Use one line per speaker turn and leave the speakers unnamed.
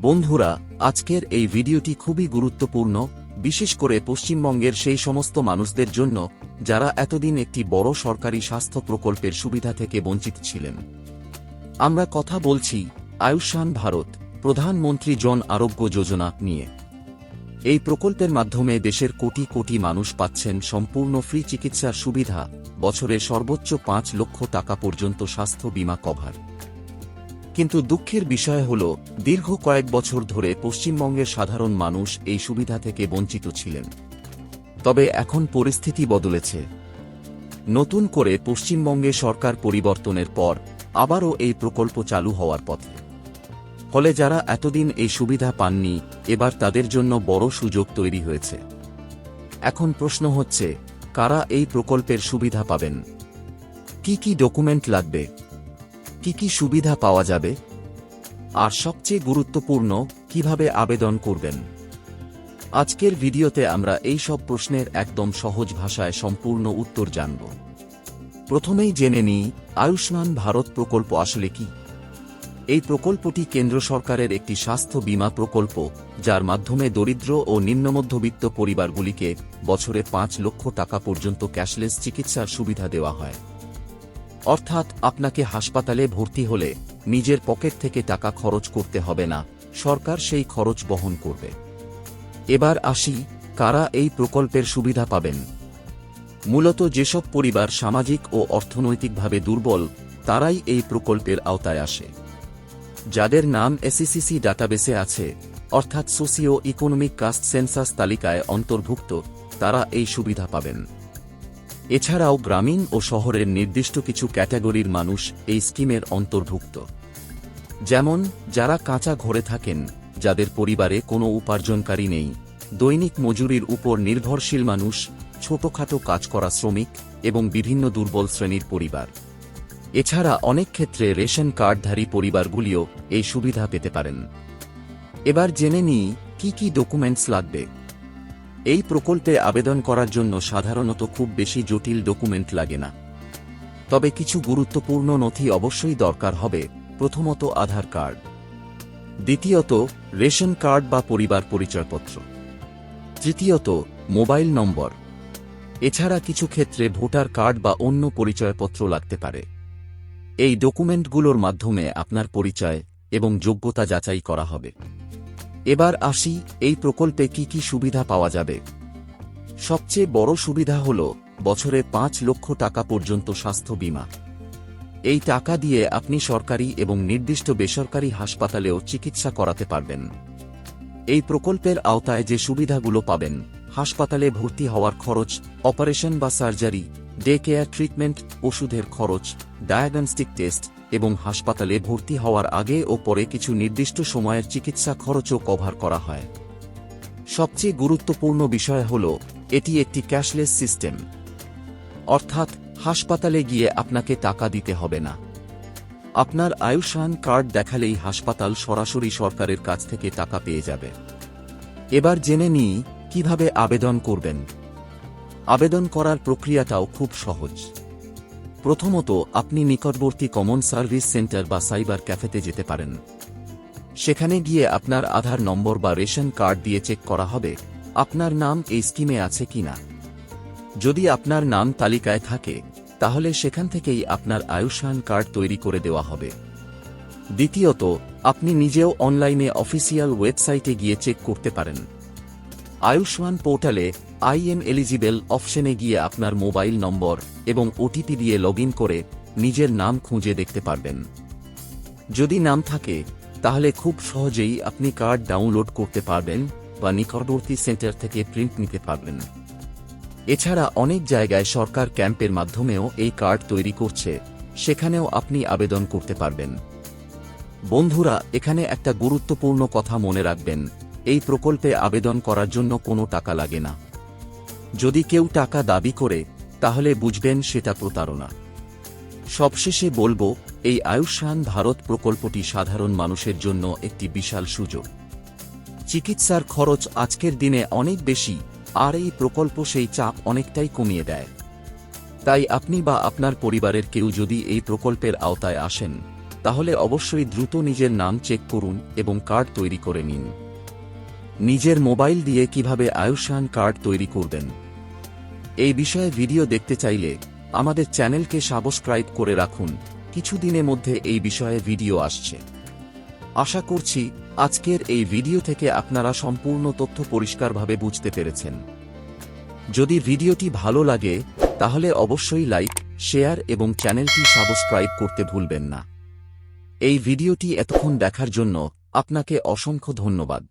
বন্ধুরা, আজকের এই ভিডিওটি খুবই গুরুত্বপূর্ণ, বিশেষ করে পশ্চিমবঙ্গের সেই সমস্ত মানুষদের জন্য যারা এতদিন একটি বড় সরকারি স্বাস্থ্য প্রকল্পের সুবিধা থেকে বঞ্চিত ছিলেন। আমরা কথা বলছি আয়ুষ্মান ভারত প্রধানমন্ত্রী জন আরোগ্য যোজনা নিয়ে। এই প্রকল্পের মাধ্যমে দেশের কোটি কোটি মানুষ পাচ্ছেন সম্পূর্ণ ফ্রি চিকিৎসার সুবিধা, বছরে সর্বোচ্চ ৫ লক্ষ টাকা পর্যন্ত স্বাস্থ্য বীমা কভার। কিন্তু দুঃখের বিষয় হল, দীর্ঘ কয়েক বছর ধরে পশ্চিমবঙ্গের সাধারণ মানুষ এই সুবিধা থেকে বঞ্চিত ছিলেন। তবে এখন পরিস্থিতি বদলেছে। নতুন করে পশ্চিমবঙ্গে সরকার পরিবর্তনের পর আবারও এই প্রকল্প চালু হওয়ার পথে। ফলে যারা এতদিন এই সুবিধা পাননি, এবার তাদের জন্য বড় সুযোগ তৈরি হয়েছে। এখন প্রশ্ন হচ্ছে, কারা এই প্রকল্পের সুবিধা পাবেন? কি কি ডকুমেন্ট লাগবে? কি কি সুবিধা পাওয়া যাবে? আর সবচেয়ে গুরুত্বপূর্ণ, কিভাবে আবেদন করবেন? আজকের ভিডিওতে আমরা এই সব প্রশ্নের একদম সহজ ভাষায় সম্পূর্ণ উত্তর জানব। প্রথমেই জেনে নিই, আয়ুষ্মান ভারত প্রকল্প আসলে কি। এই প্রকল্পটি কেন্দ্র সরকারের একটি স্বাস্থ্য বীমা প্রকল্প, যার মাধ্যমে দরিদ্র ও নিম্নমধ্যবিত্ত পরিবারগুলিকে বছরে ৫ লক্ষ টাকা পর্যন্ত ক্যাশলেস চিকিৎসার সুবিধা দেওয়া হয়। অর্থাৎ আপনাকে হাসপাতালে ভর্তি হলে নিজের পকেট থেকে টাকা খরচ করতে হবে না, সরকার সেই খরচ বহন করবে। এবার আসি, কারা এই প্রকল্পের সুবিধা পাবেন। মূলত যেসব পরিবার সামাজিক ও অর্থনৈতিকভাবে দুর্বল, তারাই এই প্রকল্পের আওতায় আসে। যাদের নাম এসইসিসি ডাটাবেসে আছে, অর্থাৎ সোশিও ইকোনমিক কাস্ট সেন্সাস তালিকায় অন্তর্ভুক্ত, তারা এই সুবিধা পাবেন। এছাড়াও গ্রামীণ ও শহরের নির্দিষ্ট কিছু ক্যাটাগরির মানুষ এই স্কিমের অন্তর্ভুক্ত। যেমন, যারা কাঁচা ঘরে থাকেন, যাদের পরিবারে কোনো উপার্জনকারী নেই, দৈনিক মজুরির উপর নির্ভরশীল মানুষ, ছোটখাটো কাজ করা শ্রমিক এবং বিভিন্ন দুর্বল শ্রেণীর পরিবার। এছাড়া অনেক ক্ষেত্রে রেশন কার্ডধারী পরিবারগুলিও এই সুবিধা পেতে পারেন। এবার জেনে নিই, কি কি ডকুমেন্টস লাগবে। এই প্রকল্পে আবেদন করার জন্য সাধারণত খুব বেশি জটিল ডকুমেন্ট লাগে না। তবে কিছু গুরুত্বপূর্ণ নথি অবশ্যই দরকার হবে। প্রথমত আধার কার্ড, দ্বিতীয়ত রেশন কার্ড বা পরিবার পরিচয়পত্র, তৃতীয়ত মোবাইল নম্বর। এছাড়া কিছু ক্ষেত্রে ভোটার কার্ড বা অন্য পরিচয়পত্র লাগতে পারে। এই ডকুমেন্টগুলোর মাধ্যমে আপনার পরিচয় এবং যোগ্যতা যাচাই করা হবে। এবার আসি, এই প্রকল্পে কি কি সুবিধা পাওয়া যাবে। সবচেয়ে বড় সুবিধা হল বছরে ৫ লক্ষ টাকা পর্যন্ত স্বাস্থ্য বীমা। এই টাকা দিয়ে আপনি সরকারি এবং নির্দিষ্ট বেসরকারি হাসপাতালেও চিকিৎসা করাতে পারবেন। এই প্রকল্পের আওতায় যে সুবিধাগুলো পাবেন: হাসপাতালে ভর্তি হওয়ার খরচ, অপারেশন বা সার্জারি, ডে কেয়ার ট্রিটমেন্ট, ওষুধের খরচ, ডায়াগনস্টিক টেস্ট এবং হাসপাতালে ভর্তি হওয়ার আগে ও পরে কিছু নির্দিষ্ট সময়ের চিকিৎসা খরচও কভার করা হয়। সবচেয়ে গুরুত্বপূর্ণ বিষয় হল, এটি একটি ক্যাশলেস সিস্টেম। অর্থাৎ হাসপাতালে গিয়ে আপনাকে টাকা দিতে হবে না। আপনার আয়ুষ্মান কার্ড দেখালেই হাসপাতাল সরাসরি সরকারের কাছ থেকে টাকা পেয়ে যাবে। এবার জেনে নিই, কিভাবে আবেদন করবেন। আবেদন করার প্রক্রিয়াটাও খুব সহজ। প্রথমত, আপনি নিকটবর্তী কমন সার্ভিস সেন্টার বা সাইবার ক্যাফেতে যেতে পারেন। সেখানে গিয়ে আপনার আধার নম্বর বা রেশন কার্ড দিয়ে চেক করা হবে আপনার নাম এই স্কিমে আছে কিনা। যদি আপনার নাম তালিকায় থাকে, তাহলে সেখান থেকেই আপনার আয়ুষ্মান কার্ড তৈরি করে দেওয়া হবে। দ্বিতীয়ত, আপনি নিজেও অনলাইনে অফিসিয়াল ওয়েবসাইটে গিয়ে চেক করতে পারেন। আয়ুষ্মান পোর্টালে আই এম এলিজিবল অপশনে গিয়ে আপনার মোবাইল নম্বর এবং ওটিপি দিয়ে লগইন করে নিজের নাম খুঁজে দেখতে পারবেন। যদি নাম থাকে, তাহলে খুব সহজেই আপনি কার্ড ডাউনলোড করতে পারবেন বা নিকটবর্তী সেন্টার থেকে প্রিন্ট নিতে পারবেন। এছাড়া অনেক জায়গায় সরকার ক্যাম্পের মাধ্যমেও এই কার্ড তৈরি করছে, সেখানেও আপনি আবেদন করতে পারবেন। বন্ধুরা, এখানে একটা গুরুত্বপূর্ণ কথা মনে রাখবেন: এই প্রকল্পে আবেদন করার জন্য কোনো টাকা লাগে না। যদি কেউ টাকা দাবি করে, তাহলে বুঝবেন সেটা প্রতারণা। সবশেষে বলবো, এই আয়ুষ্মান ভারত প্রকল্পটি সাধারণ মানুষের জন্য একটি বিশাল সুযোগ। চিকিৎসার খরচ আজকের দিনে অনেক বেশি, আর এই প্রকল্প সেই চাপ অনেকটাই কমিয়ে দেয়। তাই আপনি বা আপনার পরিবারের কেউ যদি এই প্রকল্পের আওতায় আসেন, তাহলে অবশ্যই দ্রুত নিজের নাম চেক করুন এবং কার্ড তৈরি করে নিন। নিজের মোবাইল দিয়ে কিভাবে আয়ুষ্মান কার্ড তৈরি করবেন, এই বিষয়ে ভিডিও দেখতে চাইলে আমাদের চ্যানেলকে সাবস্ক্রাইব করে রাখুন। কিছুদিনের মধ্যে এই বিষয়ে ভিডিও আসছে। আশা করছি আজকের এই ভিডিও থেকে আপনারা সম্পূর্ণ তথ্য পরিষ্কারভাবে বুঝতে পেরেছেন। যদি ভিডিওটি ভালো লাগে তাহলে অবশ্যই লাইক, শেয়ার এবং চ্যানেলটি সাবস্ক্রাইব করতে ভুলবেন না। এই ভিডিওটি এতক্ষণ দেখার জন্য আপনাকে অসংখ্য ধন্যবাদ।